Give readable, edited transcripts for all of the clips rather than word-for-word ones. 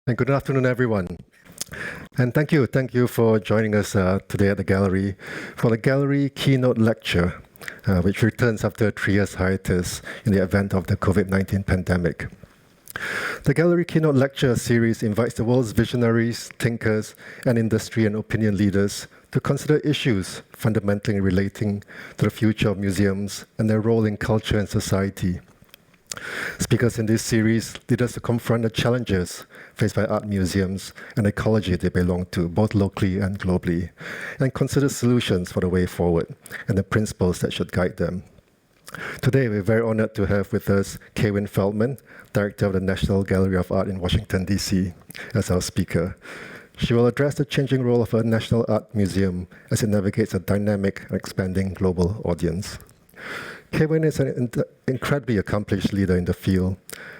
And good afternoon, everyone. And thank you for joining us today at the gallery for the gallery keynote lecture, which returns after a 3 years hiatus in the event of the COVID-19 pandemic. The gallery keynote lecture series invites the world's visionaries, thinkers, and industry and opinion leaders to consider issues fundamentally relating to the future of museums and their role in culture and society. Speakers in this series lead us to confront the challenges faced by art museums and the ecology they belong to, both locally and globally, and consider solutions for the way forward and the principles that should guide them. Today, we're very honored to have with us Kaywin Feldman, Director of the National Gallery of Art in Washington, D.C., as our speaker. She will address the changing role of a national art museum as it navigates a dynamic and expanding global audience. Kaywin is an incredibly accomplished leader in the field.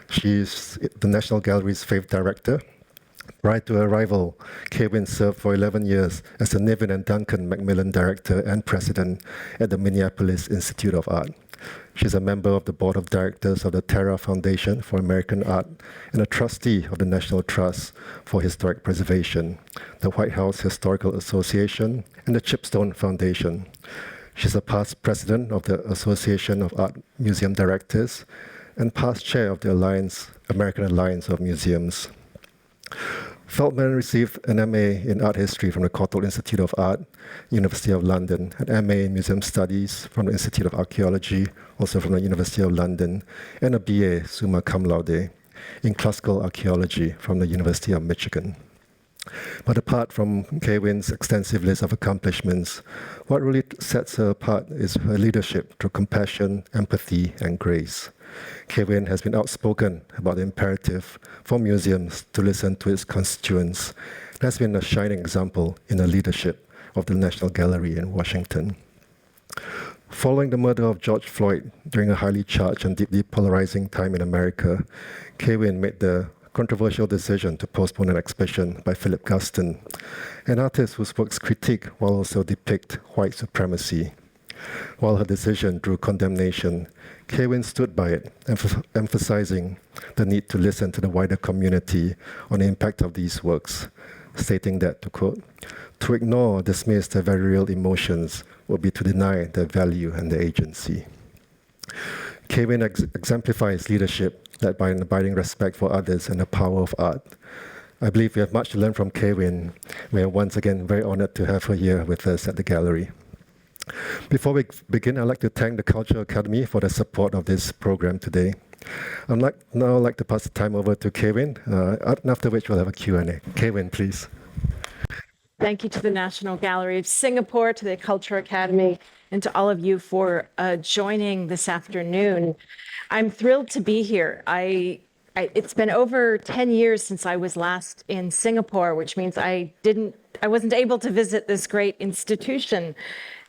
She is the National Gallery's fifth director. Prior to her arrival, Kaywin served for 11 years as the Niven and Duncan Macmillan Director and President at the Minneapolis Institute of Art. She's a member of the Board of Directors of the Terra Foundation for American Art and a trustee of the National Trust for Historic Preservation, the White House Historical Association, and the Chipstone Foundation. She's a past president of the Association of Art Museum Directors and past chair of the American Alliance of Museums. Feldman received an MA in Art History from the Courtauld Institute of Art, University of London, an MA in Museum Studies from the Institute of Archaeology, also from the University of London, and a BA, summa cum laude, in Classical Archaeology from the University of Michigan. But apart from Kaywin's extensive list of accomplishments, what really sets her apart is her leadership through compassion, empathy, and grace. Kaywin has been outspoken about the imperative for museums to listen to its constituents and has been a shining example in the leadership of the National Gallery in Washington. Following the murder of George Floyd during a highly charged and deeply polarizing time in America, Kaywin made the controversial decision to postpone an exhibition by Philip Guston, an artist whose works critique while also depict white supremacy. While her decision drew condemnation, Kaywin stood by it, emphasizing the need to listen to the wider community on the impact of these works, stating that, to quote, "To ignore or dismiss their very real emotions would be to deny their value and their agency." Kaywin exemplifies leadership led by an abiding respect for others and the power of art. I believe we have much to learn from Kaywin. We are once again very honored to have her here with us at the gallery. Before we begin, I'd like to thank the Cultural Academy for the support of this program today. I'd now like to pass the time over to Kaywin, after which we'll have a Q&A. Kaywin, please. Thank you to the National Gallery of Singapore, to the Culture Academy, and to all of you for joining this afternoon. I'm thrilled to be here. It's been over 10 years since I was last in Singapore, which means I wasn't able to visit this great institution.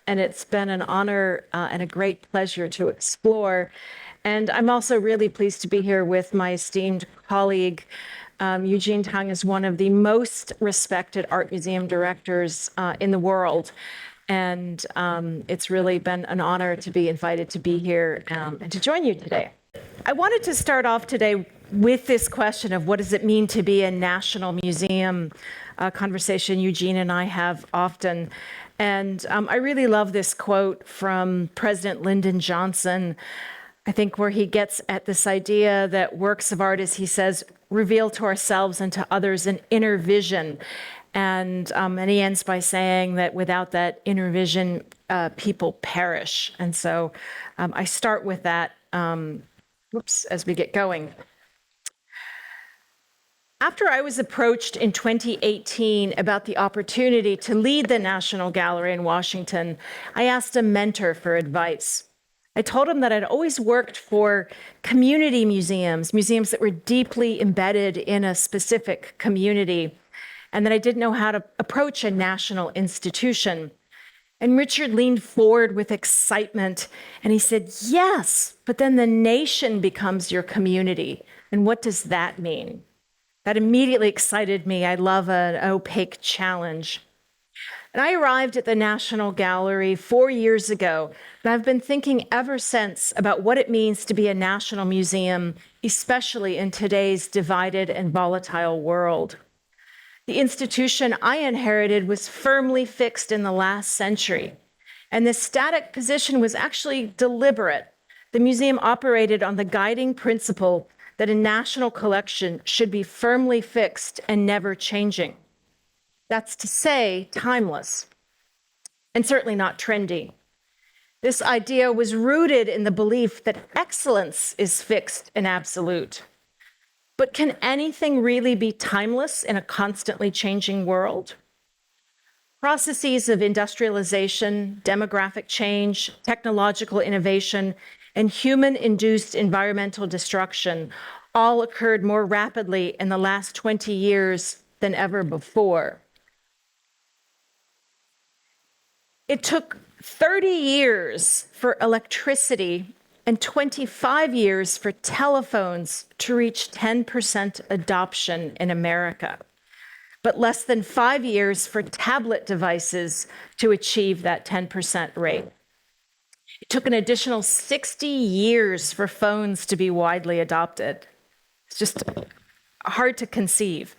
And it's been an honor and a great pleasure to explore. And I'm also really pleased to be here with my esteemed colleague. Eugene Tan is one of the most respected art museum directors in the world. And it's really been an honor to be invited to be here and to join you today. I wanted to start off today with this question of what does it mean to be a national museum, a conversation Eugene and I have often. And I really love this quote from President Lyndon Johnson, I think, where he gets at this idea that works of art, as he says, reveal to ourselves and to others an inner vision. And he ends by saying that without that inner vision, people perish. And so I start with that as we get going. After I was approached in 2018 about the opportunity to lead the National Gallery in Washington, I asked a mentor for advice. I told him that I'd always worked for community museums, museums that were deeply embedded in a specific community, and that I didn't know how to approach a national institution. And Richard leaned forward with excitement, and he said, yes, but then the nation becomes your community. And what does that mean? That immediately excited me. I love an opaque challenge. And I arrived at the National Gallery 4 years ago, and I've been thinking ever since about what it means to be a national museum, especially in today's divided and volatile world. The institution I inherited was firmly fixed in the last century, and this static position was actually deliberate. The museum operated on the guiding principle that a national collection should be firmly fixed and never changing. That's to say, timeless, and certainly not trendy. This idea was rooted in the belief that excellence is fixed and absolute. But can anything really be timeless in a constantly changing world? Processes of industrialization, demographic change, technological innovation, and human-induced environmental destruction all occurred more rapidly in the last 20 years than ever before. It took 30 years for electricity and 25 years for telephones to reach 10% adoption in America, but less than 5 years for tablet devices to achieve that 10% rate. It took an additional 60 years for phones to be widely adopted. It's just hard to conceive.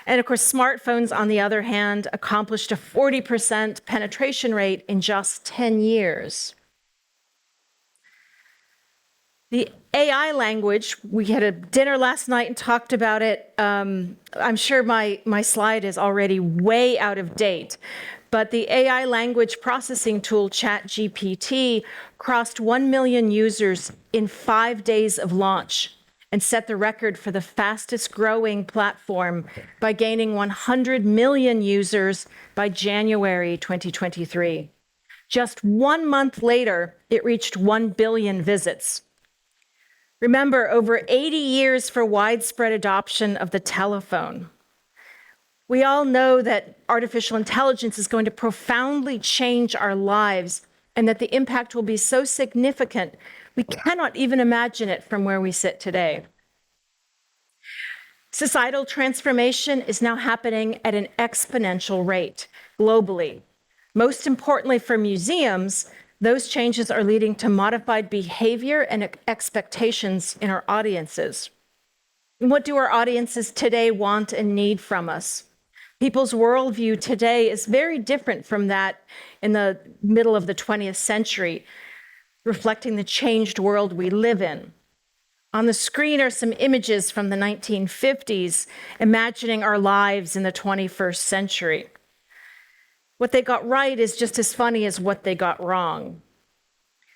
And of course, smartphones, on the other hand, accomplished a 40% penetration rate in just 10 years. The AI language, we had a dinner last night and talked about it. I'm sure my slide is already way out of date, but the AI language processing tool ChatGPT crossed 1 million users in 5 days of launch and set the record for the fastest growing platform by gaining 100 million users by January 2023. Just 1 month later, it reached 1 billion visits. Remember, over 80 years for widespread adoption of the telephone. We all know that artificial intelligence is going to profoundly change our lives and that the impact will be so significant, we cannot even imagine it from where we sit today. Societal transformation is now happening at an exponential rate globally. Most importantly for museums, those changes are leading to modified behavior and expectations in our audiences. And what do our audiences today want and need from us? People's worldview today is very different from that in the middle of the 20th century, reflecting the changed world we live in. On the screen are some images from the 1950s, imagining our lives in the 21st century. What they got right is just as funny as what they got wrong.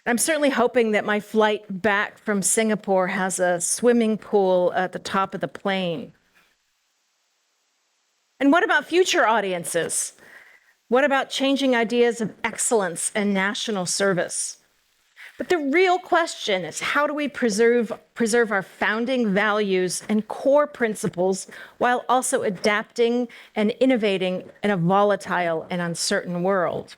I'm certainly hoping that my flight back from Singapore has a swimming pool at the top of the plane. And what about future audiences? What about changing ideas of excellence and national service? But the real question is, how do we preserve our founding values and core principles while also adapting and innovating in a volatile and uncertain world?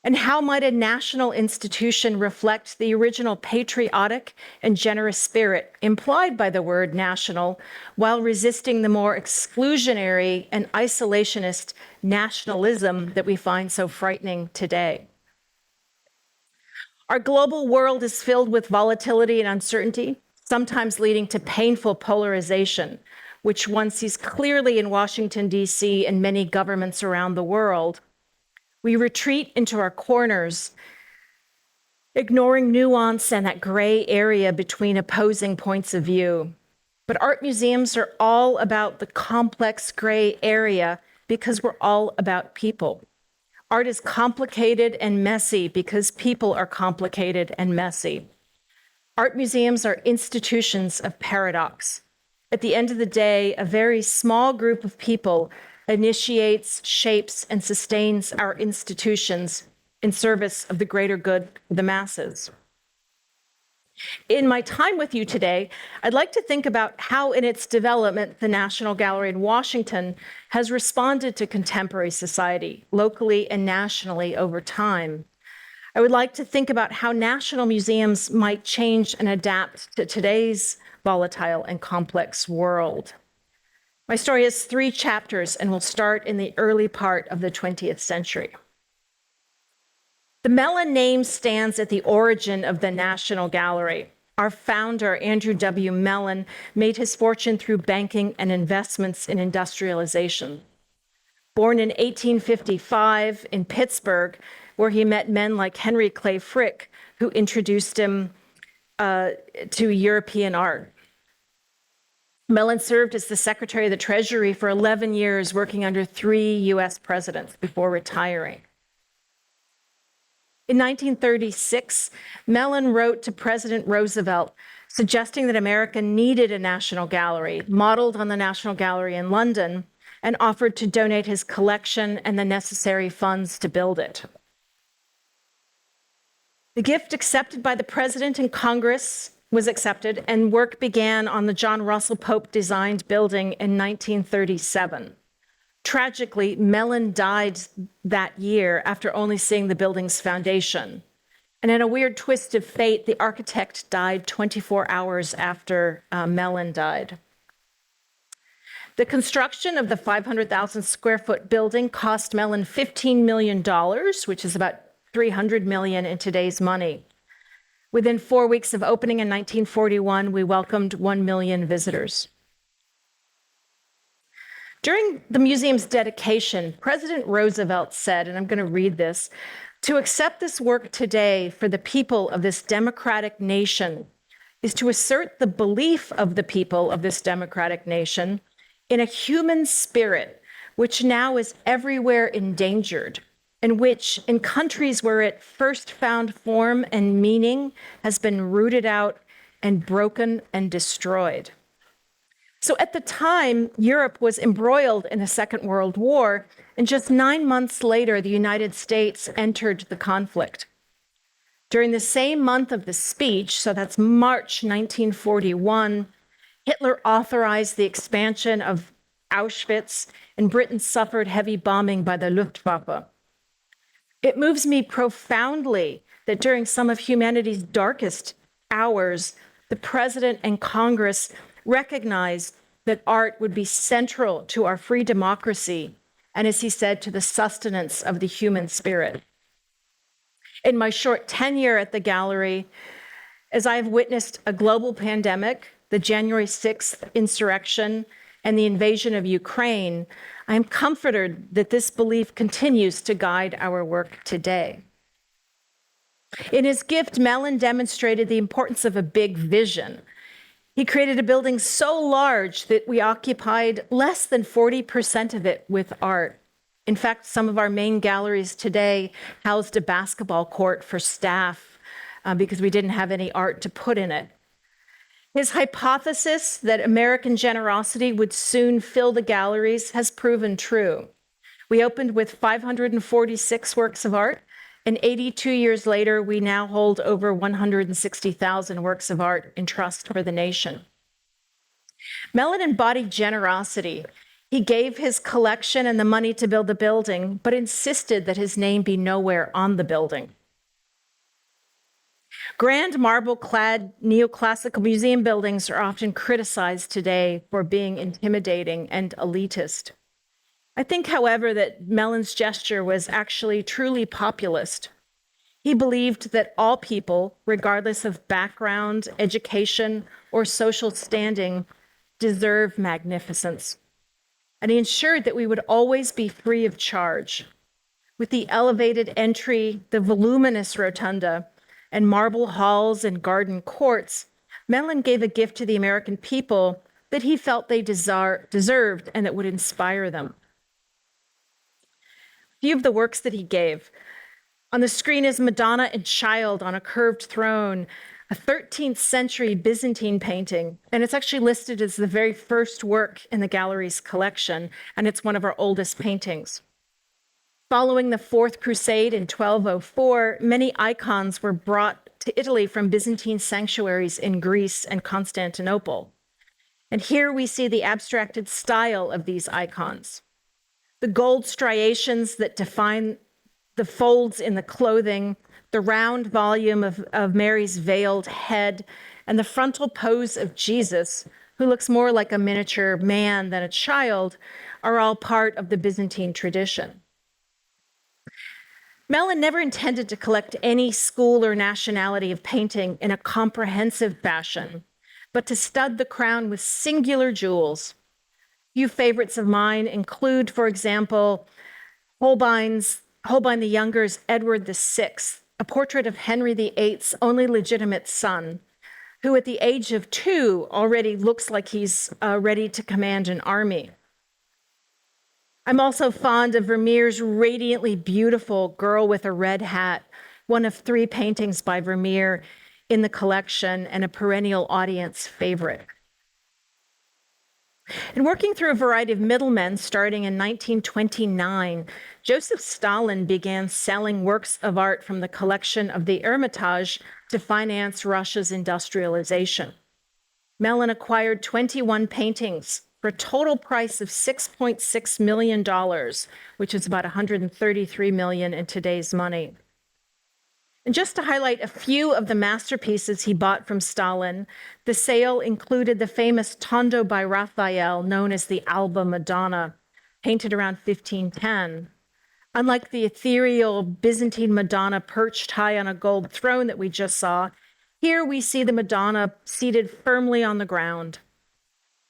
And how might a national institution reflect the original patriotic and generous spirit implied by the word national, while resisting the more exclusionary and isolationist nationalism that we find so frightening today? Our global world is filled with volatility and uncertainty, sometimes leading to painful polarization, which one sees clearly in Washington, D.C. and many governments around the world. We retreat into our corners, ignoring nuance and that gray area between opposing points of view. But art museums are all about the complex gray area because we're all about people. Art is complicated and messy because people are complicated and messy. Art museums are institutions of paradox. At the end of the day, a very small group of people initiates, shapes, and sustains our institutions in service of the greater good of the masses. In my time with you today, I'd like to think about how in its development, the National Gallery in Washington has responded to contemporary society, locally and nationally over time. I would like to think about how national museums might change and adapt to today's volatile and complex world. My story has 3 chapters and will start in the early part of the 20th century. The Mellon name stands at the origin of the National Gallery. Our founder, Andrew W. Mellon, made his fortune through banking and investments in industrialization. Born in 1855 in Pittsburgh, where he met men like Henry Clay Frick, who introduced him to European art. Mellon served as the Secretary of the Treasury for 11 years, working under 3 US presidents before retiring. In 1936, Mellon wrote to President Roosevelt suggesting that America needed a National Gallery, modeled on the National Gallery in London, and offered to donate his collection and the necessary funds to build it. The gift accepted by the President and Congress was accepted, and work began on the John Russell Pope designed building in 1937. Tragically, Mellon died that year after only seeing the building's foundation. And in a weird twist of fate, the architect died 24 hours after Mellon died. The construction of the 500,000 square foot building cost Mellon $15 million, which is about $300 million in today's money. Within 4 weeks of opening in 1941, we welcomed 1 million visitors. During the museum's dedication, President Roosevelt said, and I'm going to read this, "To accept this work today for the people of this democratic nation is to assert the belief of the people of this democratic nation in a human spirit, which now is everywhere endangered, and which, in countries where it first found form and meaning, has been rooted out and broken and destroyed." So at the time, Europe was embroiled in the Second World War, and just 9 months later, the United States entered the conflict. During the same month of the speech, so that's March 1941, Hitler authorized the expansion of Auschwitz, and Britain suffered heavy bombing by the Luftwaffe. It moves me profoundly that during some of humanity's darkest hours, the President and Congress recognized that art would be central to our free democracy, and as he said, to the sustenance of the human spirit. In my short tenure at the gallery, as I have witnessed a global pandemic, the January 6th insurrection, and the invasion of Ukraine, I am comforted that this belief continues to guide our work today. In his gift, Mellon demonstrated the importance of a big vision. He created a building so large that we occupied less than 40% of it with art. In fact, some of our main galleries today housed a basketball court for staff because we didn't have any art to put in it. His hypothesis that American generosity would soon fill the galleries has proven true. We opened with 546 works of art, and 82 years later, we now hold over 160,000 works of art in trust for the nation. Mellon embodied generosity. He gave his collection and the money to build the building, but insisted that his name be nowhere on the building. Grand marble-clad neoclassical museum buildings are often criticized today for being intimidating and elitist. I think, however, that Mellon's gesture was actually truly populist. He believed that all people, regardless of background, education, or social standing, deserve magnificence. And he ensured that we would always be free of charge. With the elevated entry, the voluminous rotunda, and marble halls and garden courts, Mellon gave a gift to the American people that he felt they deserved and that would inspire them. A few of the works that he gave. On the screen is Madonna and Child on a curved throne, a 13th century Byzantine painting, and it's actually listed as the very first work in the gallery's collection, and it's one of our oldest paintings. Following the Fourth Crusade in 1204, many icons were brought to Italy from Byzantine sanctuaries in Greece and Constantinople. And here we see the abstracted style of these icons. The gold striations that define the folds in the clothing, the round volume of Mary's veiled head, and the frontal pose of Jesus, who looks more like a miniature man than a child, are all part of the Byzantine tradition. Mellon never intended to collect any school or nationality of painting in a comprehensive fashion, but to stud the crown with singular jewels. Few favorites of mine include, for example, Holbein the Younger's Edward VI, a portrait of Henry VIII's only legitimate son, who at the age of 2 already looks like he's ready to command an army. I'm also fond of Vermeer's radiantly beautiful Girl with a Red Hat, one of 3 paintings by Vermeer in the collection and a perennial audience favorite. And working through a variety of middlemen starting in 1929, Joseph Stalin began selling works of art from the collection of the Hermitage to finance Russia's industrialization. Mellon acquired 21 paintings for a total price of $6.6 million, which is about $133 million in today's money. And just to highlight a few of the masterpieces he bought from Stalin, the sale included the famous Tondo by Raphael, known as the Alba Madonna, painted around 1510. Unlike the ethereal Byzantine Madonna perched high on a gold throne that we just saw, here we see the Madonna seated firmly on the ground.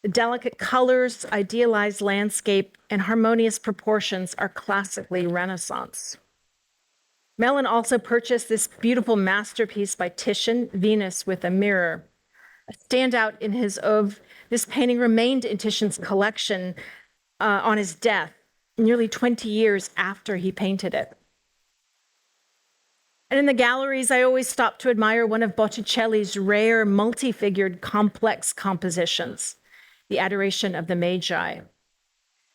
The delicate colors, idealized landscape, and harmonious proportions are classically Renaissance. Mellon also purchased this beautiful masterpiece by Titian, Venus with a Mirror. A standout in his oeuvre, this painting remained in Titian's collection on his death, nearly 20 years after he painted it. And in the galleries, I always stop to admire one of Botticelli's rare, multi-figured, complex compositions, The Adoration of the Magi.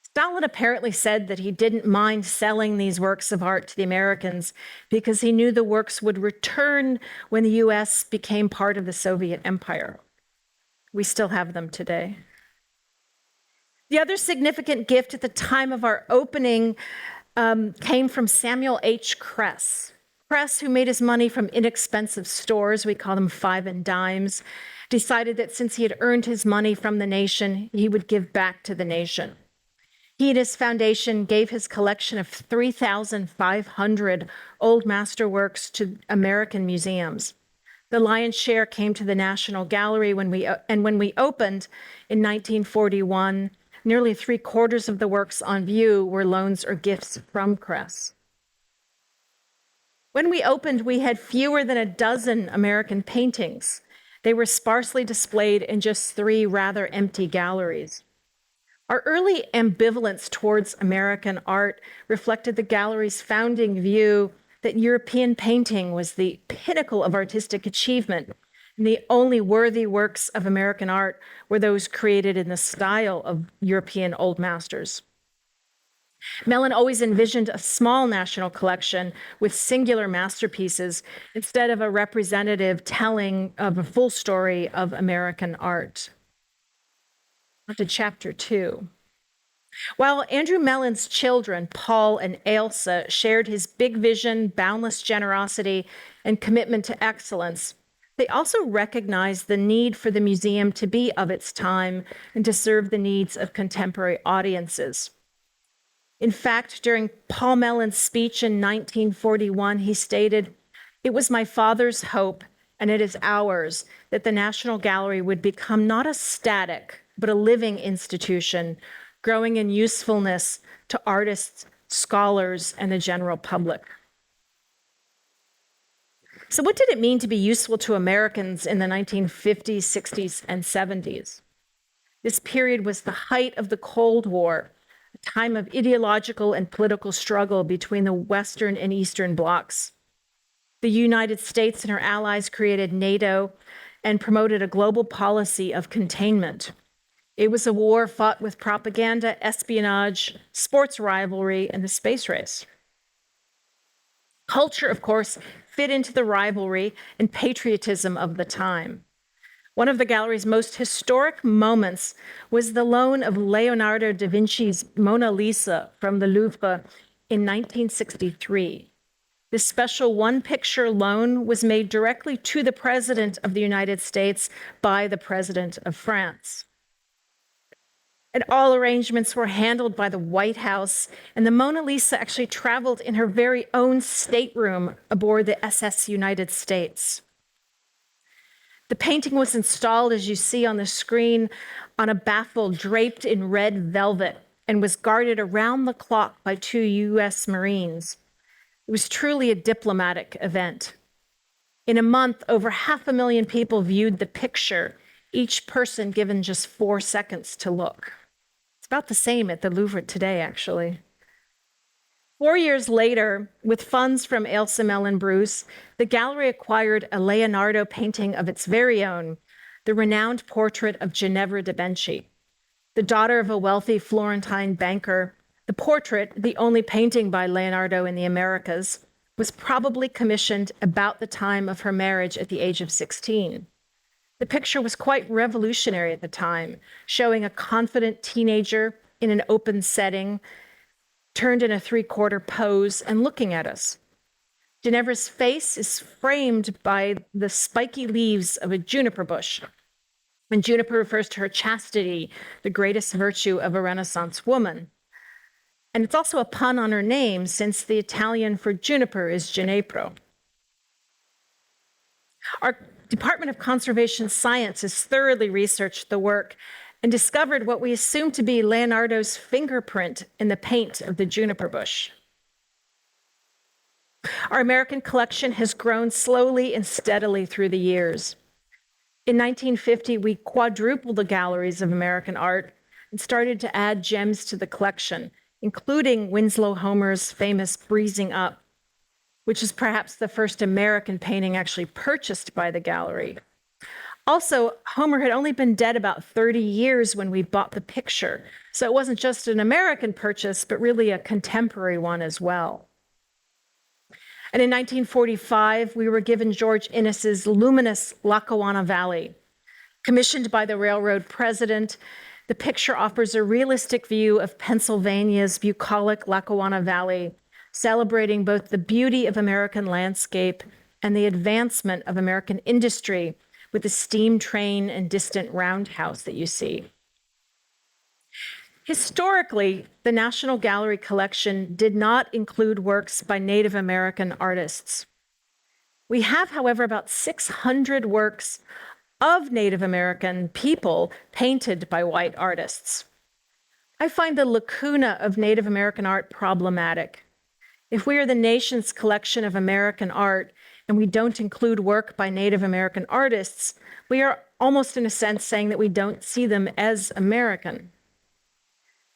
Stalin apparently said that he didn't mind selling these works of art to the Americans because he knew the works would return when the US became part of the Soviet Empire. We still have them today. The other significant gift at the time of our opening came from Samuel H. Kress. Kress, who made his money from inexpensive stores, we call them 5 and dimes, decided that since he had earned his money from the nation, he would give back to the nation. He and his foundation gave his collection of 3,500 old masterworks to American museums. The lion's share came to the National Gallery when we opened in 1941, nearly 3/4 of the works on view were loans or gifts from Kress. When we opened, we had fewer than a dozen American paintings. They were sparsely displayed in just 3 rather empty galleries. Our early ambivalence towards American art reflected the gallery's founding view that European painting was the pinnacle of artistic achievement, and the only worthy works of American art were those created in the style of European old masters. Mellon always envisioned a small national collection with singular masterpieces instead of a representative telling of a full story of American art. On to chapter 2. While Andrew Mellon's children, Paul and Ailsa, shared his big vision, boundless generosity, and commitment to excellence, they also recognized the need for the museum to be of its time and to serve the needs of contemporary audiences. In fact, during Paul Mellon's speech in 1941, he stated, "It was my father's hope, and it is ours, that the National Gallery would become not a static, but a living institution, growing in usefulness to artists, scholars, and the general public." So what did it mean to be useful to Americans in the 1950s, 60s, and 70s? This period was the height of the Cold War, a time of ideological and political struggle between the Western and Eastern blocs. The United States and her allies created NATO and promoted a global policy of containment. It was a war fought with propaganda, espionage, sports rivalry, and the space race. Culture, of course, fit into the rivalry and patriotism of the time. One of the gallery's most historic moments was the loan of Leonardo da Vinci's Mona Lisa from the Louvre in 1963. This special one-picture loan was made directly to the President of the United States by the President of France. And all arrangements were handled by the White House. And the Mona Lisa actually traveled in her very own stateroom aboard the SS United States. The painting was installed, as you see on the screen, on a baffle draped in red velvet and was guarded around the clock by 2 US Marines. It was truly a diplomatic event. In a month, over 500,000 people viewed the picture, each person given just 4 seconds to look. It's about the same at the Louvre today, actually. 4 years later, with funds from Andrew Mellon Bruce, the gallery acquired a Leonardo painting of its very own, the renowned portrait of Ginevra de' Benci, the daughter of a wealthy Florentine banker. The portrait, the only painting by Leonardo in the Americas, was probably commissioned about the time of her marriage at the age of 16. The picture was quite revolutionary at the time, showing a confident teenager in an open setting, turned in a 3/4 pose and looking at us. Ginevra's face is framed by the spiky leaves of a juniper bush. And juniper refers to her chastity, the greatest virtue of a Renaissance woman. And it's also a pun on her name, since the Italian for juniper is Ginepro. Our Department of Conservation Sciences thoroughly researched the work and discovered what we assume to be Leonardo's fingerprint in the paint of the juniper bush. Our American collection has grown slowly and steadily through the years. In 1950, we quadrupled the galleries of American art and started to add gems to the collection, including Winslow Homer's famous Breezing Up, which is perhaps the first American painting actually purchased by the gallery. Also, Homer had only been dead about 30 years when we bought the picture, so it wasn't just an American purchase, but really a contemporary one as well. And in 1945, we were given George Inness's luminous Lackawanna Valley. Commissioned by the railroad president, the picture offers a realistic view of Pennsylvania's bucolic Lackawanna Valley, celebrating both the beauty of American landscape and the advancement of American industry with the steam train and distant roundhouse that you see. Historically, the National Gallery collection did not include works by Native American artists. We have, however, about 600 works of Native American people painted by white artists. I find the lacuna of Native American art problematic. If we are the nation's collection of American art and we don't include work by Native American artists, we are almost in a sense saying that we don't see them as American.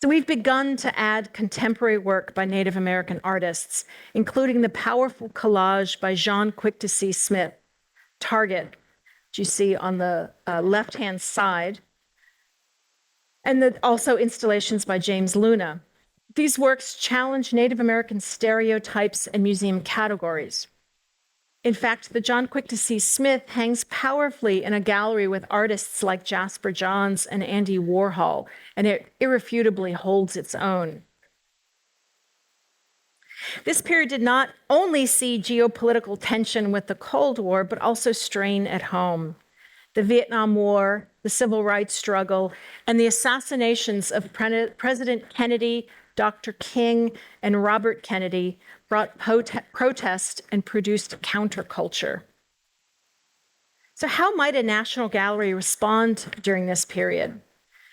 So we've begun to add contemporary work by Native American artists, including the powerful collage by John Quick-to-See Smith, Target, which you see on the left-hand side, and also installations by James Luna. These works challenge Native American stereotypes and museum categories. In fact, the John Quick-to-See Smith hangs powerfully in a gallery with artists like Jasper Johns and Andy Warhol, and it irrefutably holds its own. This period did not only see geopolitical tension with the Cold War, but also strain at home. The Vietnam War, the Civil Rights struggle, and the assassinations of President Kennedy, Dr. King, and Robert Kennedy brought protest and produced counterculture. So how might a National Gallery respond during this period?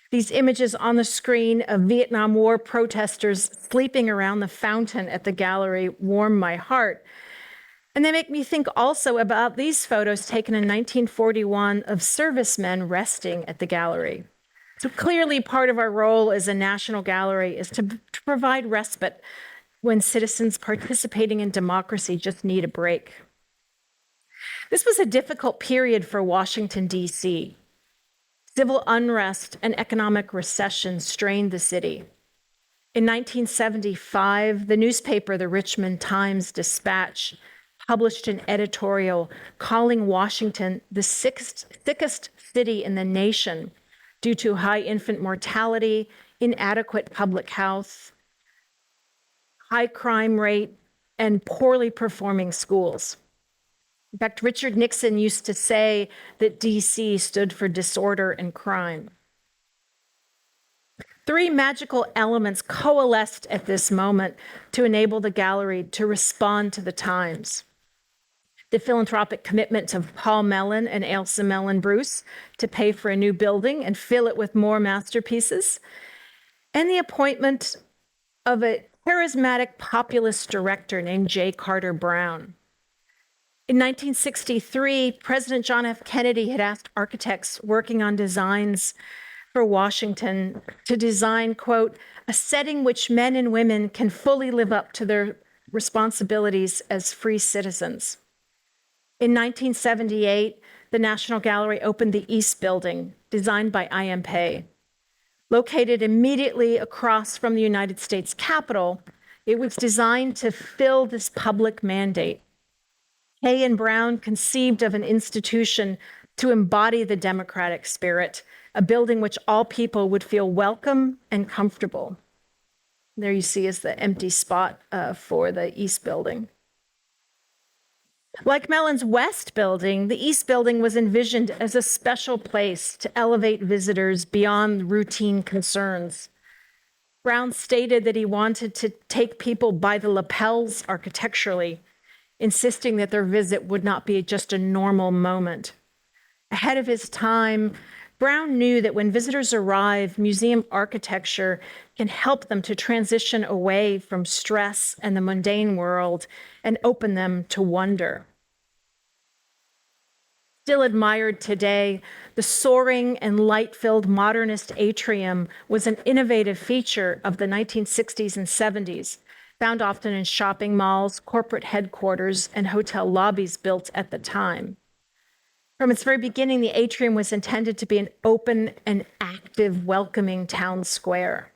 These images on the screen of Vietnam War protesters sleeping around the fountain at the gallery warm my heart. And they make me think also about these photos taken in 1941 of servicemen resting at the gallery. So clearly part of our role as a National Gallery is to provide respite when citizens participating in democracy just need a break. This was a difficult period for Washington, D.C. Civil unrest and economic recession strained the city. In 1975, the newspaper, the Richmond Times-Dispatch, published an editorial calling Washington the sickest city in the nation due to high infant mortality, inadequate public health, high crime rate, and poorly performing schools. In fact, Richard Nixon used to say that DC stood for disorder and crime. Three magical elements coalesced at this moment to enable the gallery to respond to the times. The philanthropic commitment of Paul Mellon and Ailsa Mellon Bruce to pay for a new building and fill it with more masterpieces, and the appointment of a charismatic populist director named J. Carter Brown. In 1963, President John F. Kennedy had asked architects working on designs for Washington to design, quote, a setting which men and women can fully live up to their responsibilities as free citizens. In 1978, the National Gallery opened the East Building, designed by I.M. Pei. Located immediately across from the United States Capitol, it was designed to fill this public mandate. Hay and Brown conceived of an institution to embody the democratic spirit, a building which all people would feel welcome and comfortable. There you see is the empty spot for the East Building. Like Mellon's West Building, the East Building was envisioned as a special place to elevate visitors beyond routine concerns. Brown stated that he wanted to take people by the lapels architecturally, insisting that their visit would not be just a normal moment. Ahead of his time, Brown knew that when visitors arrive, museum architecture can help them to transition away from stress and the mundane world and open them to wonder. Still admired today, the soaring and light-filled modernist atrium was an innovative feature of the 1960s and 70s, found often in shopping malls, corporate headquarters, and hotel lobbies built at the time. From its very beginning, the atrium was intended to be an open and active, welcoming town square.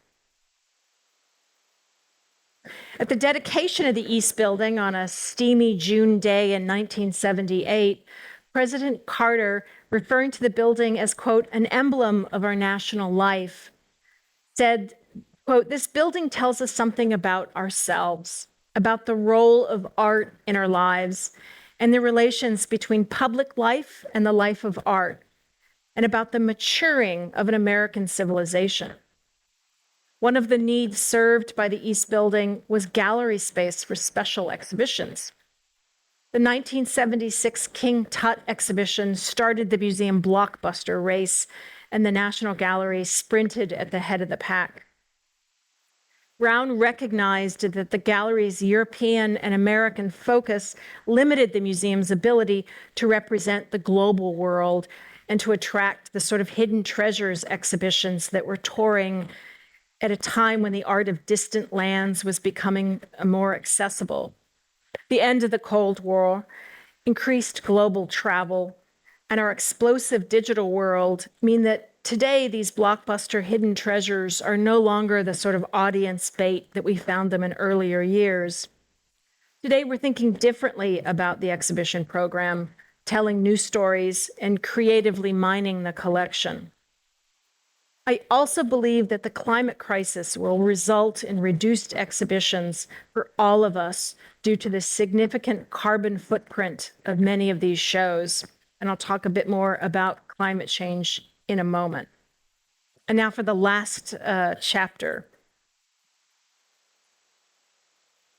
At the dedication of the East Building on a steamy June day in 1978, President Carter, referring to the building as, quote, an emblem of our national life, said, quote, this building tells us something about ourselves, about the role of art in our lives, and the relations between public life and the life of art, and about the maturing of an American civilization. One of the needs served by the East Building was gallery space for special exhibitions. The 1976 King Tut exhibition started the museum blockbuster race, and the National Gallery sprinted at the head of the pack. Brown recognized that the gallery's European and American focus limited the museum's ability to represent the global world and to attract the sort of hidden treasures exhibitions that were touring at a time when the art of distant lands was becoming more accessible. The end of the Cold War, increased global travel, and our explosive digital world mean that today, these blockbuster hidden treasures are no longer the sort of audience bait that we found them in earlier years. Today, we're thinking differently about the exhibition program, telling new stories and creatively mining the collection. I also believe that the climate crisis will result in reduced exhibitions for all of us due to the significant carbon footprint of many of these shows. And I'll talk a bit more about climate change in a moment. And now for the last chapter.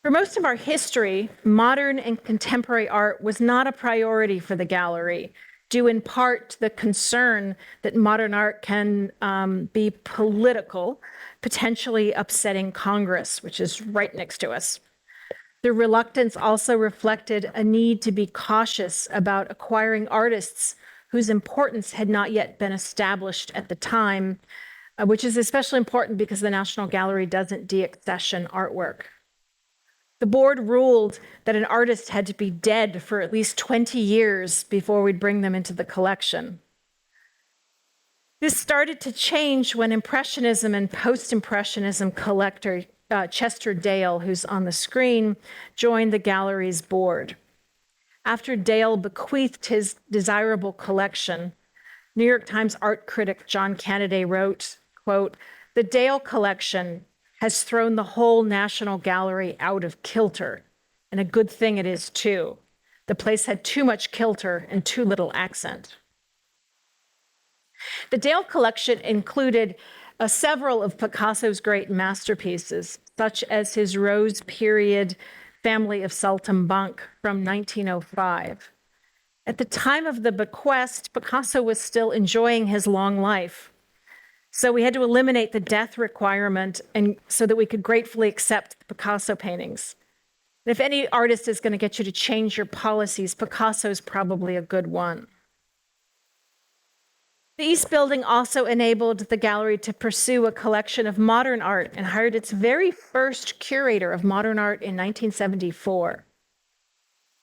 For most of our history, modern and contemporary art was not a priority for the gallery, due in part to the concern that modern art can be political, potentially upsetting Congress, which is right next to us. The reluctance also reflected a need to be cautious about acquiring artists whose importance had not yet been established at the time, which is especially important because the National Gallery doesn't deaccession artwork. The board ruled that an artist had to be dead for at least 20 years before we'd bring them into the collection. This started to change when Impressionism and Post-Impressionism collector Chester Dale, who's on the screen, joined the gallery's board. After Dale bequeathed his desirable collection, New York Times art critic John Cannaday wrote, quote, the Dale collection has thrown the whole National Gallery out of kilter, and a good thing it is too. The place had too much kilter and too little accent. The Dale collection included several of Picasso's great masterpieces, such as his Rose period Family of Saltimbanque from 1905. At the time of the bequest, Picasso was still enjoying his long life. So we had to eliminate the death requirement and so that we could gratefully accept the Picasso paintings. And if any artist is going to get you to change your policies, Picasso's probably a good one. The East Building also enabled the gallery to pursue a collection of modern art and hired its very first curator of modern art in 1974.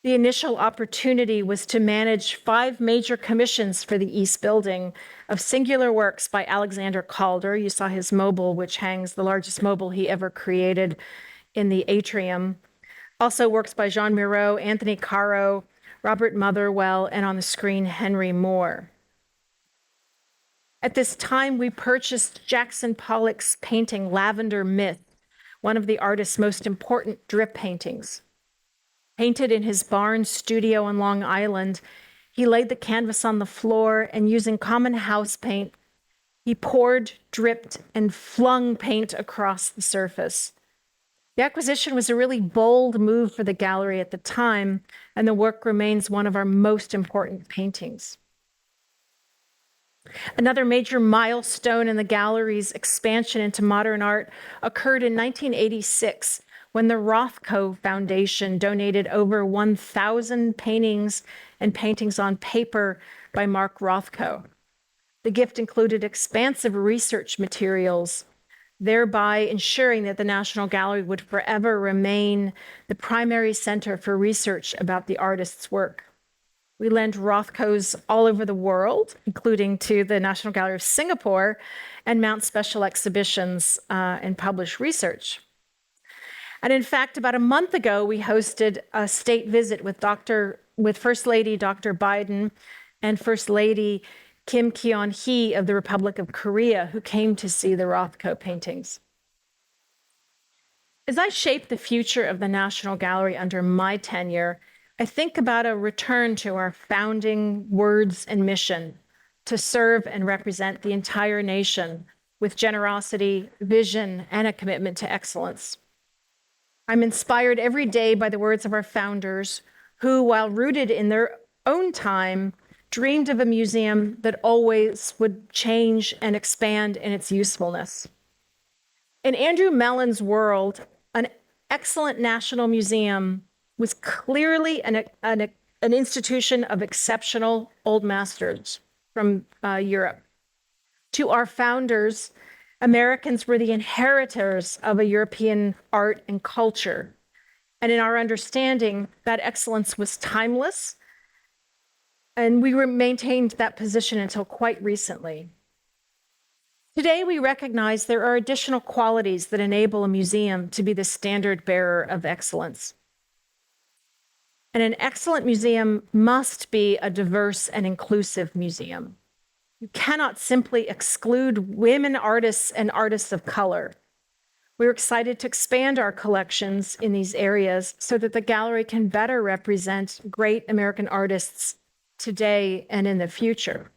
The initial opportunity was to manage 5 major commissions for the East Building of singular works by Alexander Calder. You saw his mobile, which hangs the largest mobile he ever created in the atrium. Also works by Jean Miro, Anthony Caro, Robert Motherwell, and on the screen, Henry Moore. At this time, we purchased Jackson Pollock's painting, Lavender Myth, one of the artist's most important drip paintings. Painted in his barn studio on Long Island, he laid the canvas on the floor and using common house paint, he poured, dripped, and flung paint across the surface. The acquisition was a really bold move for the gallery at the time, and the work remains one of our most important paintings. Another major milestone in the gallery's expansion into modern art occurred in 1986 when the Rothko Foundation donated over 1,000 paintings and paintings on paper by Mark Rothko. The gift included expansive research materials, thereby ensuring that the National Gallery would forever remain the primary center for research about the artist's work. We lend Rothkos all over the world, including to the National Gallery of Singapore, and mount special exhibitions and publish research. And in fact, about a month ago, we hosted a state visit with First Lady Dr. Biden and First Lady Kim Keon-hee of the Republic of Korea, who came to see the Rothko paintings. As I shape the future of the National Gallery under my tenure, I think about a return to our founding words and mission to serve and represent the entire nation with generosity, vision, and a commitment to excellence. I'm inspired every day by the words of our founders, who, while rooted in their own time, dreamed of a museum that always would change and expand in its usefulness. In Andrew Mellon's world, an excellent national museum was clearly an institution of exceptional old masters from Europe. To our founders, Americans were the inheritors of a European art and culture. And in our understanding, that excellence was timeless, and we maintained that position until quite recently. Today, we recognize there are additional qualities that enable a museum to be the standard bearer of excellence. And an excellent museum must be a diverse and inclusive museum. You cannot simply exclude women artists and artists of color. We're excited to expand our collections in these areas so that the gallery can better represent great American artists today and in the future.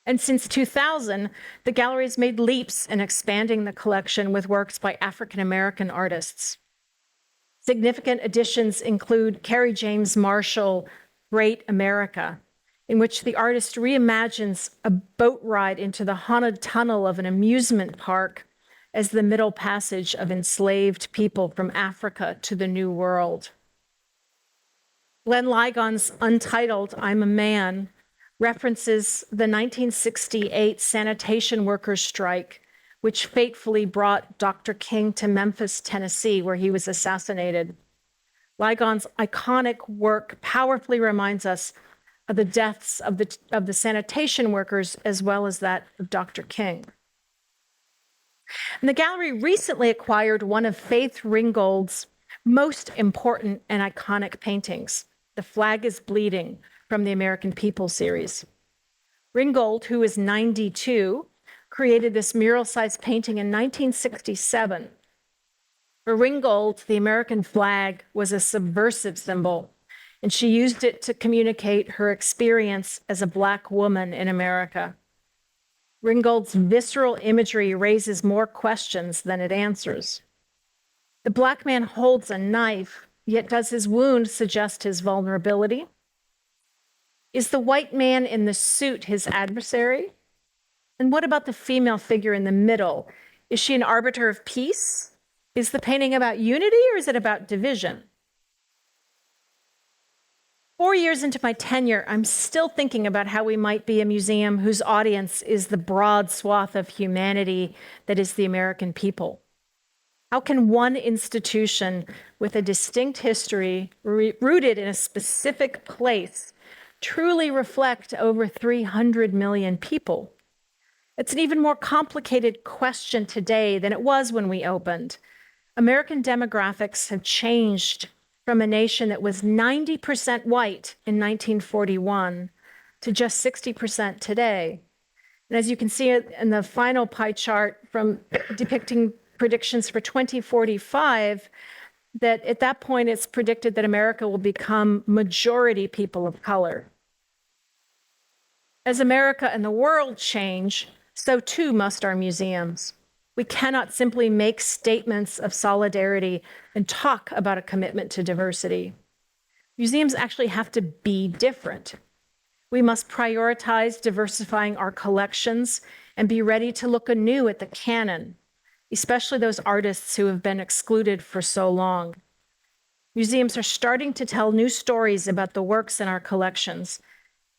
And since 2000, the gallery has made leaps in expanding the collection with works by African American artists. Significant additions include Carrie James Marshall, Great America, in which the artist reimagines a boat ride into the haunted tunnel of an amusement park as the middle passage of enslaved people from Africa to the New World. Glenn Ligon's untitled I'm a Man references the 1968 sanitation workers' strike, which fatefully brought Dr. King to Memphis, Tennessee, where he was assassinated. Ligon's iconic work powerfully reminds us of the deaths of the sanitation workers as well as that of Dr. King. And the gallery recently acquired one of Faith Ringgold's most important and iconic paintings, The Flag is Bleeding, from the American People series. Ringgold, who is 92, created this mural-sized painting in 1967. For Ringgold, the American flag was a subversive symbol, and she used it to communicate her experience as a Black woman in America. Ringgold's visceral imagery raises more questions than it answers. The Black man holds a knife, yet does his wound suggest his vulnerability? Is the white man in the suit his adversary? And what about the female figure in the middle? Is she an arbiter of peace? Is the painting about unity or is it about division? 4 years into my tenure, I'm still thinking about how we might be a museum whose audience is the broad swath of humanity that is the American people. How can one institution with a distinct history rooted in a specific place truly reflect over 300 million people? It's an even more complicated question today than it was when we opened. American demographics have changed from a nation that was 90% white in 1941 to just 60% today. And as you can see in the final pie chart from depicting predictions for 2045, that at that point it's predicted that America will become majority people of color. As America and the world change, so too must our museums. We cannot simply make statements of solidarity and talk about a commitment to diversity. Museums actually have to be different. We must prioritize diversifying our collections and be ready to look anew at the canon, especially those artists who have been excluded for so long. Museums are starting to tell new stories about the works in our collections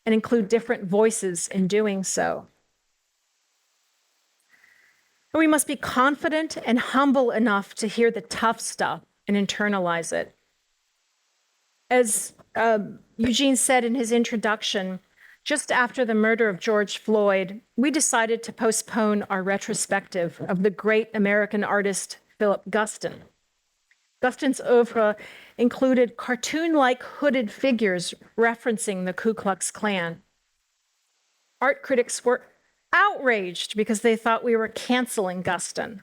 and include different voices in doing so. But we must be confident and humble enough to hear the tough stuff and internalize it. As Eugene said in his introduction, just after the murder of George Floyd, we decided to postpone our retrospective of the great American artist Philip Guston. Guston's oeuvre included cartoon-like hooded figures referencing the Ku Klux Klan. Art critics were outraged because they thought we were canceling Guston.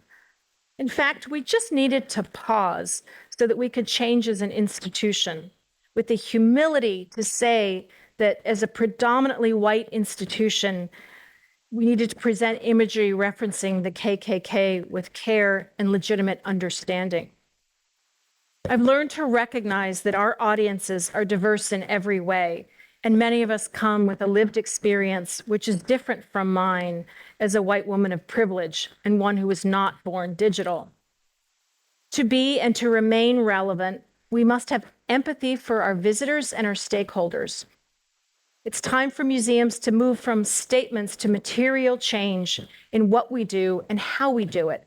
In fact, we just needed to pause so that we could change as an institution, with the humility to say that as a predominantly white institution, we needed to present imagery referencing the KKK with care and legitimate understanding. I've learned to recognize that our audiences are diverse in every way, and many of us come with a lived experience which is different from mine as a white woman of privilege and one who was not born digital. To be and to remain relevant, we must have empathy for our visitors and our stakeholders. It's time for museums to move from statements to material change in what we do and how we do it.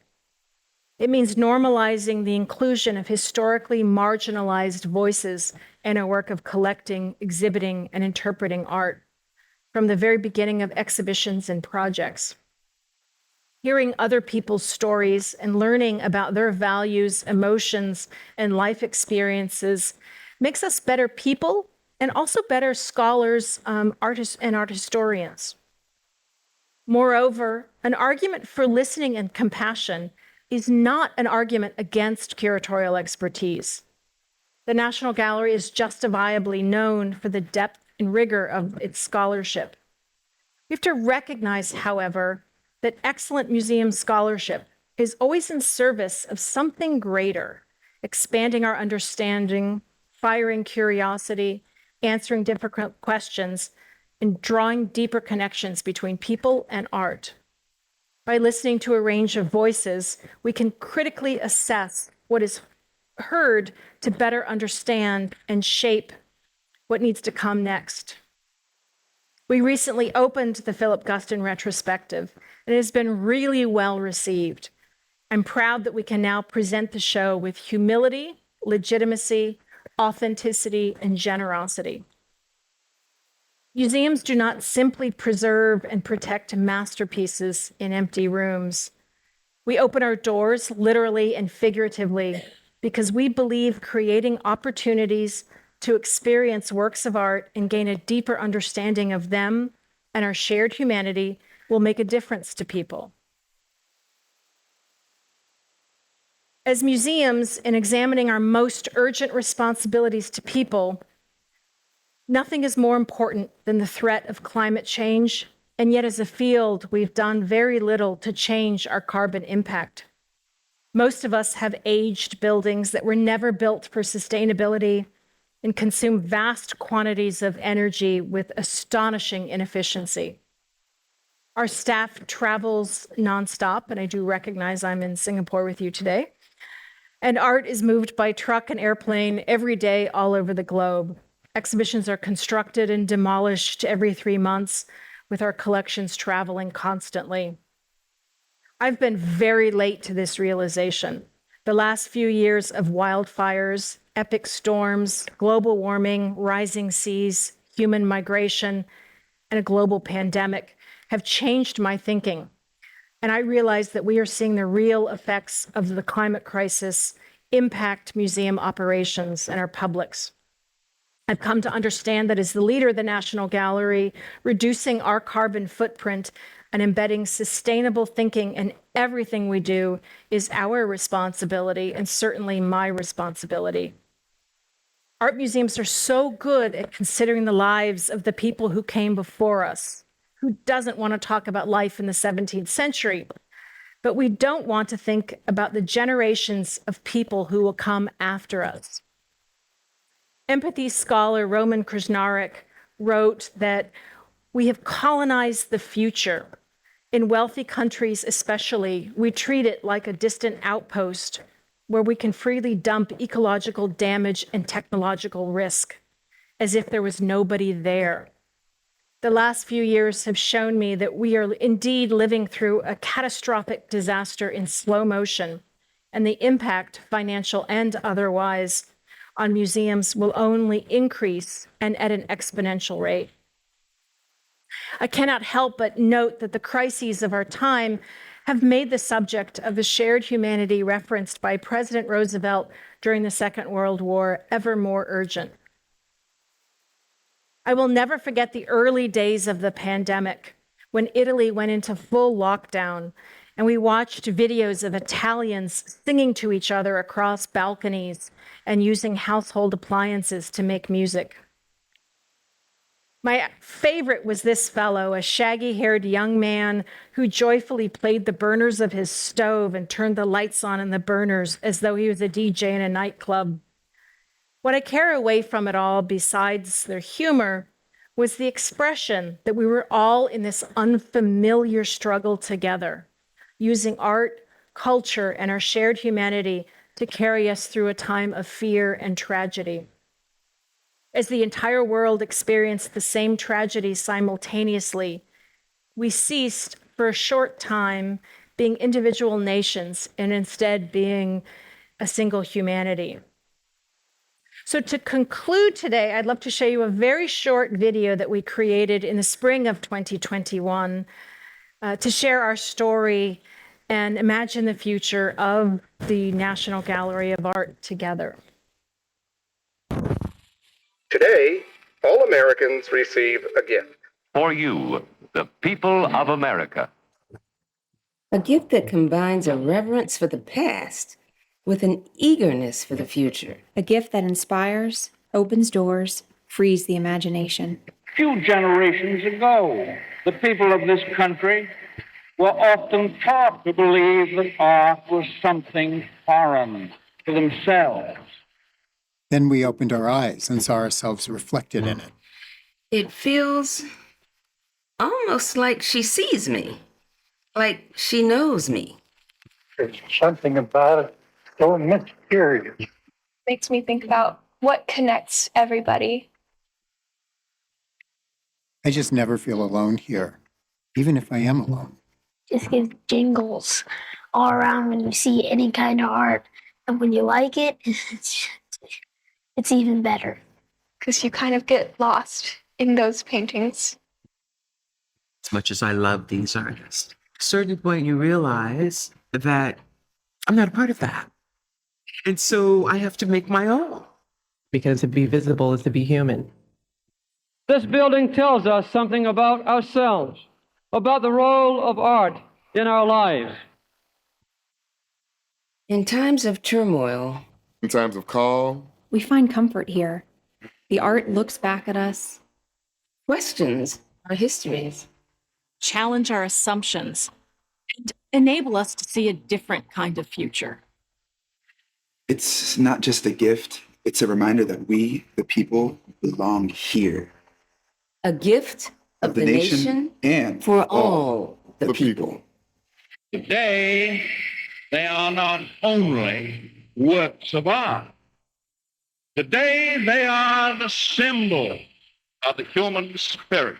It means normalizing the inclusion of historically marginalized voices in our work of collecting, exhibiting, and interpreting art from the very beginning of exhibitions and projects. Hearing other people's stories and learning about their values, emotions, and life experiences makes us better people and also better scholars, artists, and art historians. Moreover, an argument for listening and compassion is not an argument against curatorial expertise. The National Gallery is justifiably known for the depth and rigor of its scholarship. We have to recognize, however, that excellent museum scholarship is always in service of something greater, expanding our understanding, firing curiosity, answering difficult questions, and drawing deeper connections between people and art. By listening to a range of voices, we can critically assess what is heard to better understand and shape what needs to come next. We recently opened the Philip Guston retrospective, and it has been really well received. I'm proud that we can now present the show with humility, legitimacy, authenticity, and generosity. Museums do not simply preserve and protect masterpieces in empty rooms. We open our doors literally and figuratively because we believe creating opportunities to experience works of art and gain a deeper understanding of them and our shared humanity will make a difference to people. As museums, in examining our most urgent responsibilities to people, nothing is more important than the threat of climate change And yet as a field, we've done very little to change our carbon impact. Most of us have aged buildings that were never built for sustainability and consume vast quantities of energy with astonishing inefficiency. Our staff travels nonstop, and I do recognize I'm in Singapore with you today. And art is moved by truck and airplane every day all over the globe. Exhibitions are constructed and demolished every 3 months, with our collections traveling constantly. I've been very late to this realization. The last few years of wildfires, epic storms, global warming, rising seas, human migration, and a global pandemic have changed my thinking. And I realize that we are seeing the real effects of the climate crisis impact museum operations and our publics. I've come to understand that as the leader of the National Gallery, reducing our carbon footprint and embedding sustainable thinking in everything we do is our responsibility and certainly my responsibility. Art museums are so good at considering the lives of the people who came before us. Who doesn't want to talk about life in the 17th century? But we don't want to think about the generations of people who will come after us. Empathy scholar Roman Krznaric wrote that we have colonized the future. In wealthy countries especially, we treat it like a distant outpost where we can freely dump ecological damage and technological risk, as if there was nobody there. The last few years have shown me that we are indeed living through a catastrophic disaster in slow motion, and the impact, financial and otherwise, on museums will only increase and at an exponential rate. I cannot help but note that the crises of our time have made the subject of the shared humanity referenced by President Roosevelt during the Second World War ever more urgent. I will never forget the early days of the pandemic when Italy went into full lockdown and we watched videos of Italians singing to each other across balconies and using household appliances to make music. My favorite was this fellow, a shaggy-haired young man who joyfully played the burners of his stove and turned the lights on in the burners as though he was a DJ in a nightclub. What I carry away from it all, besides their humor, was the expression that we were all in this unfamiliar struggle together, using art, culture, and our shared humanity to carry us through a time of fear and tragedy. As the entire world experienced the same tragedy simultaneously, we ceased for a short time being individual nations and instead being a single humanity. So to conclude today, I'd love to show you a very short video that we created in the spring of 2021 to share our story and imagine the future of the National Gallery of Art together. Today, all Americans receive a gift. For you, the people of America. A gift that combines a reverence for the past with an eagerness for the future. A gift that inspires, opens doors, frees the imagination. Few generations ago, the people of this country were often taught to believe that art was something foreign to themselves. Then we opened our eyes and saw ourselves reflected in it. It feels almost like she sees me, like she knows me. There's something about it so mysterious. Makes me think about what connects everybody. I just never feel alone here, even if I am alone. Just gives jingles all around when you see any kind of art. And when you like it, it's even better. Because you kind of get lost in those paintings. As much as I love these artists, at a certain point you realize that I'm not a part of that. And so I have to make my own. Because to be visible is to be human. This building tells us something about ourselves, about the role of art in our lives. In times of turmoil, in times of calm, we find comfort here. The art looks back at us, questions our histories. challenge our assumptions, and enable us to see a different kind of future. It's not just a gift, it's a reminder that we, the people, belong here. A gift of the nation and for all the people. Today, they are not only works of art. Today, they are the symbol of the human spirit.